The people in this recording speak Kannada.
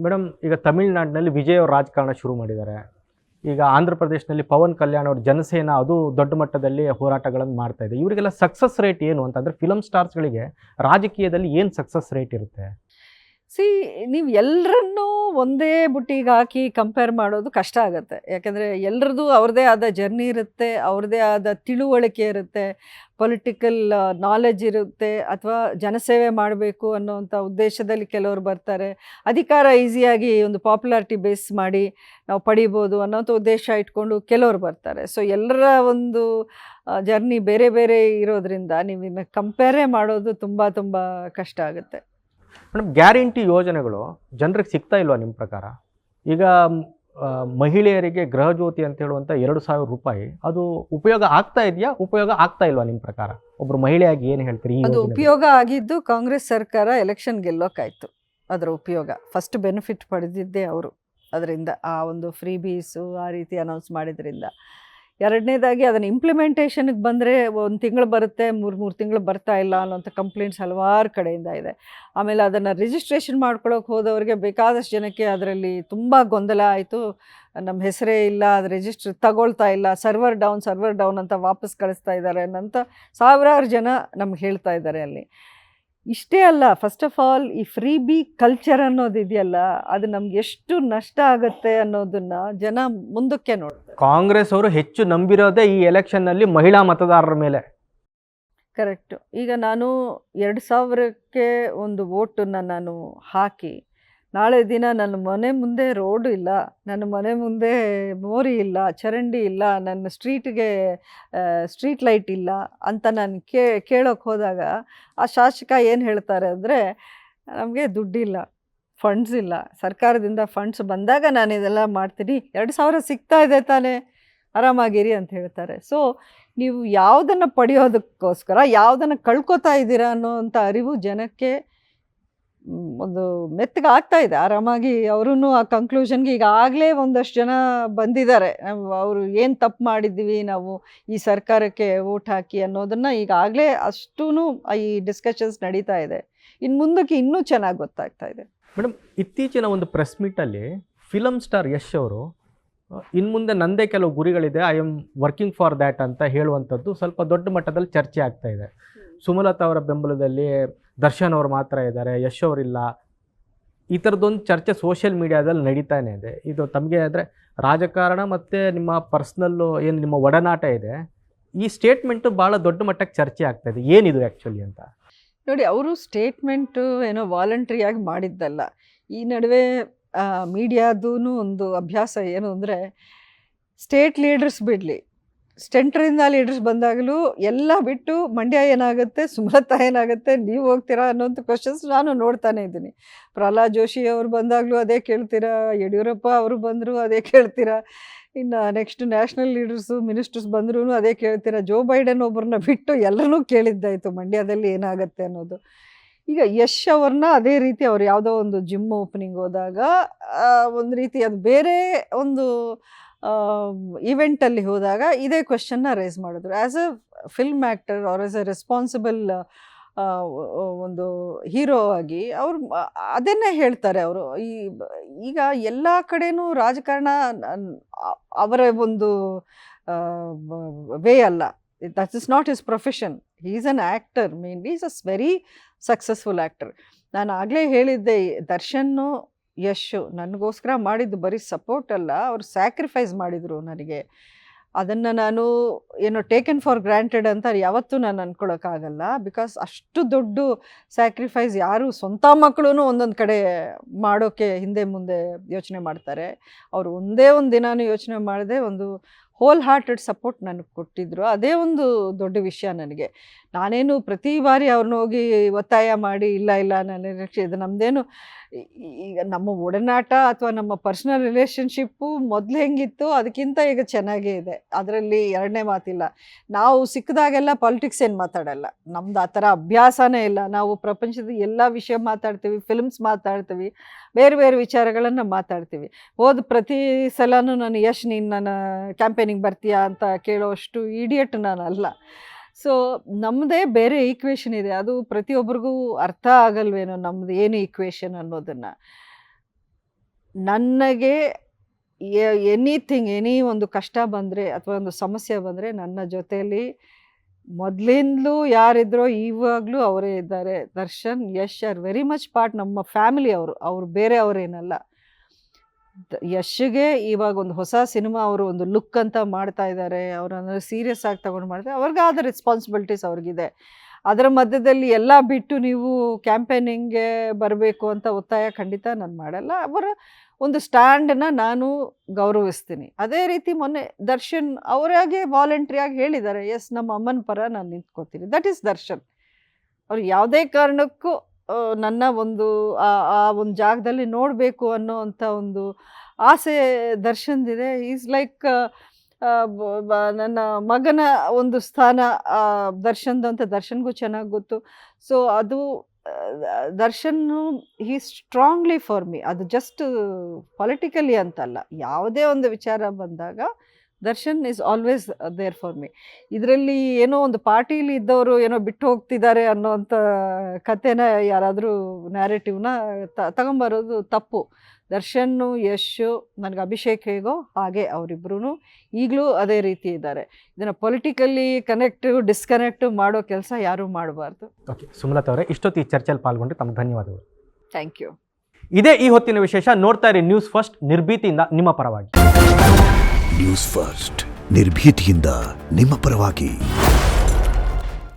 ಮೇಡಮ್, ಈಗ ತಮಿಳುನಾಡಿನಲ್ಲಿ ವಿಜಯ್ ಅವರು ರಾಜಕಾರಣ ಶುರು ಮಾಡಿದ್ದಾರೆ. ಈಗ ಆಂಧ್ರ ಪ್ರದೇಶದಲ್ಲಿ ಪವನ್ ಕಲ್ಯಾಣ್ ಅವ್ರ ಜನಸೇನಾ ಅದು ದೊಡ್ಡ ಮಟ್ಟದಲ್ಲಿ ಹೋರಾಟಗಳನ್ನು ಮಾಡ್ತಾ ಇದೆ. ಇವರಿಗೆಲ್ಲ ಸಕ್ಸಸ್ ರೇಟ್ ಏನು ಅಂತಂದರೆ, ಫಿಲಮ್ ಸ್ಟಾರ್ಸ್ಗಳಿಗೆ ರಾಜಕೀಯದಲ್ಲಿ ಏನು ಸಕ್ಸಸ್ ರೇಟ್ ಇರುತ್ತೆ? ಸಿ, ನೀವು ಎಲ್ಲರನ್ನೂ ಒಂದೇ ಬುಟ್ಟಿಗೆ ಹಾಕಿ ಕಂಪೇರ್ ಮಾಡೋದು ಕಷ್ಟ ಆಗುತ್ತೆ. ಯಾಕಂದರೆ ಎಲ್ಲರದ್ದು ಅವ್ರದ್ದೇ ಆದ ಜರ್ನಿ ಇರುತ್ತೆ, ಅವ್ರದ್ದೇ ಆದ ತಿಳುವಳಿಕೆ ಇರುತ್ತೆ, ಪೊಲಿಟಿಕಲ್ ನಾಲೆಜ್ ಇರುತ್ತೆ, ಅಥವಾ ಜನಸೇವೆ ಮಾಡಬೇಕು ಅನ್ನೋವಂಥ ಉದ್ದೇಶದಲ್ಲಿ ಕೆಲವರು ಬರ್ತಾರೆ. ಅಧಿಕಾರ ಈಸಿಯಾಗಿ ಒಂದು ಪಾಪ್ಯುಲಾರಿಟಿ ಬೇಸ್ ಮಾಡಿ ನಾವು ಪಡಿಬೋದು ಅನ್ನೋಂಥ ಉದ್ದೇಶ ಇಟ್ಕೊಂಡು ಕೆಲವರು ಬರ್ತಾರೆ. ಸೊ ಎಲ್ಲರ ಒಂದು ಜರ್ನಿ ಬೇರೆ ಬೇರೆ ಇರೋದ್ರಿಂದ ನೀವು ಇನ್ನು ಕಂಪೇರೇ ಮಾಡೋದು ತುಂಬ ತುಂಬ ಕಷ್ಟ ಆಗುತ್ತೆ. ಮೇಡಮ್, ಗ್ಯಾರಂಟಿ ಯೋಜನೆಗಳು ಜನರಿಗೆ ಸಿಗ್ತಾ ಇಲ್ವಾ ನಿಮ್ಮ ಪ್ರಕಾರ? ಈಗ ಮಹಿಳೆಯರಿಗೆ ಗೃಹಜ್ಯೋತಿ ಅಂತ ಹೇಳುವಂಥ 2,000 ರೂಪಾಯಿ ಅದು ಉಪಯೋಗ ಆಗ್ತಾ ಇದೆಯಾ, ಉಪಯೋಗ ಆಗ್ತಾ ಇಲ್ವಾ ನಿಮ್ಮ ಪ್ರಕಾರ? ಒಬ್ಬರು ಮಹಿಳೆಯಾಗಿ ಏನು ಹೇಳ್ತೀರಿ? ಅದು ಉಪಯೋಗ ಆಗಿದ್ದು ಕಾಂಗ್ರೆಸ್ ಸರ್ಕಾರ ಎಲೆಕ್ಷನ್ ಗೆಲ್ಲೋಕ್ಕಾಯ್ತು. ಅದರ ಉಪಯೋಗ ಫಸ್ಟ್ ಬೆನಿಫಿಟ್ ಪಡೆದಿದ್ದೇ ಅವರು ಅದರಿಂದ, ಆ ಒಂದು ಫ್ರೀ ಬೀಸು ಆ ರೀತಿ ಅನೌನ್ಸ್ ಮಾಡಿದ್ರಿಂದ. ಎರಡನೇದಾಗಿ ಅದನ್ನು ಇಂಪ್ಲಿಮೆಂಟೇಷನ್ಗೆ ಬಂದರೆ 1 ತಿಂಗಳು ಬರುತ್ತೆ, 3 ತಿಂಗಳು ಬರ್ತಾ ಇಲ್ಲ ಅನ್ನೋಂಥ ಕಂಪ್ಲೇಂಟ್ಸ್ ಹಲವಾರು ಕಡೆಯಿಂದ ಇದೆ. ಆಮೇಲೆ ಅದನ್ನು ರಿಜಿಸ್ಟ್ರೇಷನ್ ಮಾಡ್ಕೊಳ್ಳೋಕೆ ಹೋದವರಿಗೆ ಬೇಕಾದಷ್ಟು ಜನಕ್ಕೆ ಅದರಲ್ಲಿ ತುಂಬ ಗೊಂದಲ ಆಯಿತು. ನಮ್ಮ ಹೆಸರೇ ಇಲ್ಲ, ಅದು ರಿಜಿಸ್ಟ್ರ್ ತಗೊಳ್ತಾ ಇಲ್ಲ, ಸರ್ವರ್ ಡೌನ್ ಅಂತ ವಾಪಸ್ ಕಳಿಸ್ತಾ ಇದ್ದಾರೆ ಅನ್ನೋಂಥ ಸಾವಿರಾರು ಜನ ನಮ್ಗೆ ಹೇಳ್ತಾ ಇದ್ದಾರೆ ಅಲ್ಲಿ. ಇಷ್ಟೇ ಅಲ್ಲ, ಫಸ್ಟ್ ಆಫ್ ಆಲ್ ಈ ಫ್ರೀ ಬಿ ಕಲ್ಚರ್ ಅನ್ನೋದು ಇದೆಯಲ್ಲ, ಅದು ನಮ್ಗೆ ಎಷ್ಟು ನಷ್ಟ ಆಗುತ್ತೆ ಅನ್ನೋದನ್ನು ಜನ ಮುಂದಕ್ಕೆ ನೋಡ್ತಾರೆ. ಕಾಂಗ್ರೆಸ್ ಅವರು ಹೆಚ್ಚು ನಂಬಿರೋದೇ ಈ ಎಲೆಕ್ಷನ್ನಲ್ಲಿ ಮಹಿಳಾ ಮತದಾರರ ಮೇಲೆ. ಕರೆಕ್ಟು. ಈಗ ನಾನು 2,000ಕ್ಕೆ ಒಂದು ವೋಟನ್ನು ನಾನು ಹಾಕಿ, ನಾಳೆ ದಿನ ನನ್ನ ಮನೆ ಮುಂದೆ ರೋಡು ಇಲ್ಲ, ನನ್ನ ಮನೆ ಮುಂದೆ ಮೋರಿ ಇಲ್ಲ, ಚರಂಡಿ ಇಲ್ಲ, ನನ್ನ ಸ್ಟ್ರೀಟ್ಗೆ ಸ್ಟ್ರೀಟ್ ಲೈಟ್ ಇಲ್ಲ ಅಂತ ನಾನು ಕೇಳೋಕ್ಕೆ ಹೋದಾಗ ಆ ಶಾಸಕ ಏನು ಹೇಳ್ತಾರೆ ಅಂದರೆ, ನಮಗೆ ದುಡ್ಡಿಲ್ಲ, ಫಂಡ್ಸ್ ಇಲ್ಲ, ಸರ್ಕಾರದಿಂದ ಫಂಡ್ಸ್ ಬಂದಾಗ ನಾನು ಇದೆಲ್ಲ ಮಾಡ್ತೀನಿ, 2,000 ಸಿಗ್ತಾ ಇದೆ ತಾನೇ, ಆರಾಮಾಗಿರಿ ಅಂತ ಹೇಳ್ತಾರೆ. ಸೊ ನೀವು ಯಾವುದನ್ನು ಪಡೆಯೋದಕ್ಕೋಸ್ಕರ ಯಾವುದನ್ನು ಕಳ್ಕೊತಾ ಇದ್ದೀರಾ ಅನ್ನೋವಂಥ ಅರಿವು ಜನಕ್ಕೆ ಒಂದು ಮೆತ್ತಗೆ ಆಗ್ತಾ ಇದೆ. ಆರಾಮಾಗಿ ಅವರೂ ಆ ಕನ್ಕ್ಲೂಷನ್ಗೆ ಈಗಾಗಲೇ ಒಂದಷ್ಟು ಜನ ಬಂದಿದ್ದಾರೆ. ಅವರು ಏನು ತಪ್ಪು ಮಾಡಿದ್ದೀವಿ ನಾವು ಈ ಸರ್ಕಾರಕ್ಕೆ ವೋಟ್ ಹಾಕಿ ಅನ್ನೋದನ್ನು ಈಗಾಗಲೇ ಅಷ್ಟೂ ಈ ಡಿಸ್ಕಷನ್ಸ್ ನಡೀತಾ ಇದೆ. ಇನ್ನು ಮುಂದಕ್ಕೆ ಇನ್ನೂ ಚೆನ್ನಾಗಿ ಗೊತ್ತಾಗ್ತಾ ಇದೆ. ಮೇಡಮ್, ಇತ್ತೀಚಿನ ಒಂದು ಪ್ರೆಸ್ ಮೀಟಲ್ಲಿ ಫಿಲಮ್ ಸ್ಟಾರ್ ಯಶ್ ಅವರು ಇನ್ನು ಮುಂದೆ ನಂದೇ ಕೆಲವು ಗುರಿಗಳಿದೆ, I am working for that ಅಂತ ಹೇಳುವಂಥದ್ದು ಸ್ವಲ್ಪ ದೊಡ್ಡ ಮಟ್ಟದಲ್ಲಿ ಚರ್ಚೆ ಆಗ್ತಾ ಇದೆ. ಸುಮಲತಾ ಅವರ ಬೆಂಬಲದಲ್ಲಿ ದರ್ಶನ್ ಅವರು ಮಾತ್ರ ಇದ್ದಾರೆ, ಯಶ್ ಅವರಿಲ್ಲ. ಈ ಥರದ್ದೊಂದು ಚರ್ಚೆ ಸೋಷಿಯಲ್ ಮೀಡಿಯಾದಲ್ಲಿ ನಡೀತಾನೆ ಇದೆ. ಇದು ತಮಗೆ ಅಂದರೆ ರಾಜಕಾರಣ ಮತ್ತು ನಿಮ್ಮ ಪರ್ಸ್ನಲ್ಲು ಏನು ನಿಮ್ಮ ಒಡನಾಟ ಇದೆ, ಈ ಸ್ಟೇಟ್ಮೆಂಟು ಭಾಳ ದೊಡ್ಡ ಮಟ್ಟಕ್ಕೆ ಚರ್ಚೆ ಆಗ್ತಾ ಇದೆ. ಏನಿದು ಆ್ಯಕ್ಚುಲಿ ಅಂತ ನೋಡಿ, ಅವರು ಸ್ಟೇಟ್ಮೆಂಟು ಏನೋ ವಾಲಂಟ್ರಿಯಾಗಿ ಮಾಡಿದ್ದಲ್ಲ. ಈ ನಡುವೆ ಮೀಡಿಯಾದೂ ಒಂದು ಅಭ್ಯಾಸ ಏನು ಅಂದರೆ, ಸ್ಟೇಟ್ ಲೀಡರ್ಸ್ ಬಿಡಲಿ, ಸೆಂಟ್ರಿಂದ ಲೀಡರ್ಸ್ ಬಂದಾಗಲೂ ಎಲ್ಲ ಬಿಟ್ಟು ಮಂಡ್ಯ ಏನಾಗುತ್ತೆ, ಸುಮಲತಾ ಏನಾಗುತ್ತೆ, ನೀವು ಹೋಗ್ತೀರಾ ಅನ್ನೋಂಥ ಕ್ವಶನ್ಸ್ ನಾನು ನೋಡ್ತಾನೆ ಇದ್ದೀನಿ. ಪ್ರಹ್ಲಾದ್ ಜೋಶಿ ಅವರು ಬಂದಾಗಲೂ ಅದೇ ಕೇಳ್ತೀರಾ, ಯಡಿಯೂರಪ್ಪ ಅವರು ಬಂದರು ಅದೇ ಕೇಳ್ತೀರಾ, ಇನ್ನು ನೆಕ್ಸ್ಟ್ ನ್ಯಾಷನಲ್ ಲೀಡರ್ಸು ಮಿನಿಸ್ಟರ್ಸ್ ಬಂದ್ರೂ ಅದೇ ಕೇಳ್ತೀರಾ. ಜೋ ಬೈಡನ್ ಒಬ್ಬರನ್ನ ಬಿಟ್ಟು ಎಲ್ಲರೂ ಕೇಳಿದ್ದಾಯಿತು ಮಂಡ್ಯದಲ್ಲಿ ಏನಾಗುತ್ತೆ ಅನ್ನೋದು. ಈಗ ಯಶ್ ಅವ್ರನ್ನ ಅದೇ ರೀತಿ ಅವ್ರು ಯಾವುದೋ ಒಂದು ಜಿಮ್ ಓಪನಿಂಗ್ ಹೋದಾಗ ಒಂದು ರೀತಿ ಅದು ಬೇರೆ ಒಂದು ಈವೆಂಟಲ್ಲಿ ಹೋದಾಗ ಇದೇ ಕ್ವೆಶ್ಚನ್ನ ರೇಸ್ ಮಾಡಿದ್ರು. As a film actor are as a responsible ಒಂದು ಹೀರೋ ಆಗಿ ಅವರು ಅದನ್ನೇ ಹೇಳ್ತಾರೆ. ಅವರು ಈಗ ಎಲ್ಲ ಕಡೆನೂ ರಾಜಕಾರಣ ಅವರ ಒಂದು ವೇ ಅಲ್ಲ. That is not his profession. He is an actor, is a very successful actor. ನಾನು ಆಗಲೇ ಹೇಳಿದ್ದೆ, ದರ್ಶನ್ನು ಯಶ್ ನನಗೋಸ್ಕರ ಮಾಡಿದ್ದು ಬರೀ ಸಪೋರ್ಟ್ ಅಲ್ಲ, ಅವರು ಸ್ಯಾಕ್ರಿಫೈಸ್ ಮಾಡಿದರು ನನಗೆ. ಅದನ್ನು ನಾನು ಏನೋ ಟೇಕನ್ ಫಾರ್ ಗ್ರ್ಯಾಂಟೆಡ್ ಅಂತ ಯಾವತ್ತೂ ನಾನು ಅಂದ್ಕೊಳ್ಳೋಕ್ಕಾಗಲ್ಲ. ಬಿಕಾಸ್ ಅಷ್ಟು ದೊಡ್ಡ ಸ್ಯಾಕ್ರಿಫೈಸ್ ಯಾರು ಸ್ವಂತ ಮಕ್ಕಳು ಒಂದೊಂದು ಕಡೆ ಮಾಡೋಕ್ಕೆ ಹಿಂದೆ ಮುಂದೆ ಯೋಚನೆ ಮಾಡ್ತಾರೆ. ಅವರು ಒಂದೇ ಒಂದು ದಿನಾನೂ ಯೋಚನೆ ಮಾಡದೆ ಒಂದು ಹೋಲ್ ಹಾರ್ಟೆಡ್ ಸಪೋರ್ಟ್ ನನಗೆ ಕೊಟ್ಟಿದ್ದರು. ಅದೇ ಒಂದು ದೊಡ್ಡ ವಿಷಯ ನನಗೆ. ನಾನೇನು ಪ್ರತಿ ಬಾರಿ ಅವ್ರನ್ನ ಹೋಗಿ ಒತ್ತಾಯ ಮಾಡಿ ಇಲ್ಲ ನಾನು ಇದು ನಮ್ಮದೇನು ಈಗ ನಮ್ಮ ಒಡನಾಟ ಅಥವಾ ನಮ್ಮ ಪರ್ಸ್ನಲ್ ರಿಲೇಷನ್ಶಿಪ್ಪು ಮೊದಲು ಹೆಂಗಿತ್ತು ಅದಕ್ಕಿಂತ ಈಗ ಚೆನ್ನಾಗೇ ಇದೆ. ಅದರಲ್ಲಿ ಎರಡನೇ ಮಾತಿಲ್ಲ. ನಾವು ಸಿಕ್ಕಿದಾಗೆಲ್ಲ ಪಾಲಿಟಿಕ್ಸ್ ಏನು ಮಾತಾಡಲ್ಲ, ನಮ್ದು ಆ ಥರ ಅಭ್ಯಾಸನೇ ಇಲ್ಲ. ನಾವು ಪ್ರಪಂಚದ ಎಲ್ಲ ವಿಷಯ ಮಾತಾಡ್ತೀವಿ, ಫಿಲ್ಮ್ಸ್ ಮಾತಾಡ್ತೀವಿ, ಬೇರೆ ಬೇರೆ ವಿಚಾರಗಳನ್ನು ಮಾತಾಡ್ತೀವಿ. ಹೋದ ಪ್ರತಿ ಸಲನೂ ನಾನು ಯಶ್ ನೀನು ನನ್ನ ಕ್ಯಾಂಪೇನಿಂಗ್ ಬರ್ತೀಯಾ ಅಂತ ಕೇಳೋಷ್ಟು ಇಡಿಯಟ್ ನಾನು ಅಲ್ಲ. ಸೊ ನಮ್ಮದೇ ಬೇರೆ ಈಕ್ವೇಷನ್ ಇದೆ, ಅದು ಪ್ರತಿಯೊಬ್ಬರಿಗೂ ಅರ್ಥ ಆಗಲ್ವೇನೋ ನಮ್ಮದು ಏನು ಈಕ್ವೇಷನ್ ಅನ್ನೋದನ್ನು. ನನಗೆ ಎನಿಥಿಂಗ್ ಎನಿ ಒಂದು ಕಷ್ಟ ಬಂದರೆ ಅಥವಾ ಒಂದು ಸಮಸ್ಯೆ ಬಂದರೆ ನನ್ನ ಜೊತೆಯಲ್ಲಿ ಮೊದಲಿಂದಲೂ ಯಾರಿದ್ರೋ ಇವಾಗಲೂ ಅವರೇ ಇದ್ದಾರೆ. Darshan, Yash are very much part ನಮ್ಮ ಫ್ಯಾಮಿಲಿ. ಅವರು ಬೇರೆ ಅವರೇನಲ್ಲ. ಯಶ್ಗೆ ಇವಾಗ ಒಂದು ಹೊಸ ಸಿನಿಮಾ ಅವರು ಒಂದು ಲುಕ್ ಅಂತ ಮಾಡ್ತಾ ಇದ್ದಾರೆ, ಅವರನ್ನು ಸೀರಿಯಸ್ ಆಗಿ ತಗೊಂಡು ಮಾಡ್ತಾರೆ. ಅವ್ರಿಗಾದ ರೆಸ್ಪಾನ್ಸಿಬಿಲಿಟೀಸ್ ಅವ್ರಿಗಿದೆ. ಅದರ ಮಧ್ಯದಲ್ಲಿ ಎಲ್ಲ ಬಿಟ್ಟು ನೀವು ಕ್ಯಾಂಪೇನಿಂಗ್ಗೆ ಬರಬೇಕು ಅಂತ ಒತ್ತಾಯ ಖಂಡಿತ ನಾನು ಮಾಡಲ್ಲ. ಅವರ ಒಂದು ಸ್ಟ್ಯಾಂಡನ್ನು ನಾನು ಗೌರವಿಸ್ತೀನಿ. ಅದೇ ರೀತಿ ಮೊನ್ನೆ ದರ್ಶನ್ ಅವರಾಗೆ ವಾಲಂಟ್ರಿಯಾಗಿ ಹೇಳಿದ್ದಾರೆ, ಎಸ್ ನಮ್ಮ ಅಮ್ಮನ ಪರ ನಾನು ನಿಂತ್ಕೋತೀನಿ. That is Darshan. ಅವ್ರು ಯಾವುದೇ ಕಾರಣಕ್ಕೂ ನನ್ನ ಒಂದು ಆ ಒಂದು ಜಾಗದಲ್ಲಿ ನೋಡಬೇಕು ಅನ್ನೋ ಅಂಥ ಒಂದು ಆಸೆ ದರ್ಶನ್ದಿದೆ. ಈಸ್ ಲೈಕ್ ನನ್ನ ಮಗನ ಒಂದು ಸ್ಥಾನ ದರ್ಶನ್ದು ಅಂತ ದರ್ಶನ್ಗೂ ಚೆನ್ನಾಗಿ ಗೊತ್ತು. ಸೊ ಅದು ದರ್ಶನ್ನು ಹೀ ಸ್ಟ್ರಾಂಗ್ಲಿ ಫಾರ್ ಮೀ. ಅದು ಜಸ್ಟ್ ಪೊಲಿಟಿಕಲಿ ಅಂತಲ್ಲ, ಯಾವುದೇ ಒಂದು ವಿಚಾರ ಬಂದಾಗ Darshan is always there for me. ಇದರಲ್ಲಿ ಏನೋ ಒಂದು ಪಾರ್ಟಿಲಿ ಇದ್ದವರು ಏನೋ ಬಿಟ್ಟು ಹೋಗ್ತಿದ್ದಾರೆ ಅನ್ನೋವಂಥ ಕಥೆನ ಯಾರಾದರೂ ನ್ಯಾರೇಟಿವ್ನ ತಗೊಂಬರೋದು ತಪ್ಪು. ದರ್ಶನ್ನು, ಯಶು, ನನಗೆ ಅಭಿಷೇಕ್ ಹೇಗೋ ಹಾಗೆ ಅವರಿಬ್ಬರೂ ಈಗಲೂ ಅದೇ ರೀತಿ ಇದ್ದಾರೆ. ಇದನ್ನು ಪೊಲಿಟಿಕಲಿ ಡಿಸ್ಕನೆಕ್ಟ್ ಮಾಡೋ ಕೆಲಸ ಯಾರೂ ಮಾಡಬಾರ್ದು. ಓಕೆ ಸುಮಲತಾ ಅವರೇ, ಇಷ್ಟೊತ್ತು ಈ ಚರ್ಚೆಯಲ್ಲಿ ಪಾಲ್ಗೊಂಡ್ರೆ ತಮಗೆ ಧನ್ಯವಾದಗಳು. Thank you. ಇದೇ ಈ ಹೊತ್ತಿನ ವಿಶೇಷ. ನೋಡ್ತಾ ಇರಿ ನ್ಯೂಸ್ ಫಸ್ಟ್, ನಿರ್ಭೀತಿಯಿಂದ ನಿಮ್ಮ ಪರವಾಗಿ. ನ್ಯೂಸ್ ಫಸ್ಟ್, ನಿರ್ಭೀತಿಯಿಂದ ನಿಮ್ಮ ಪರವಾಗಿ.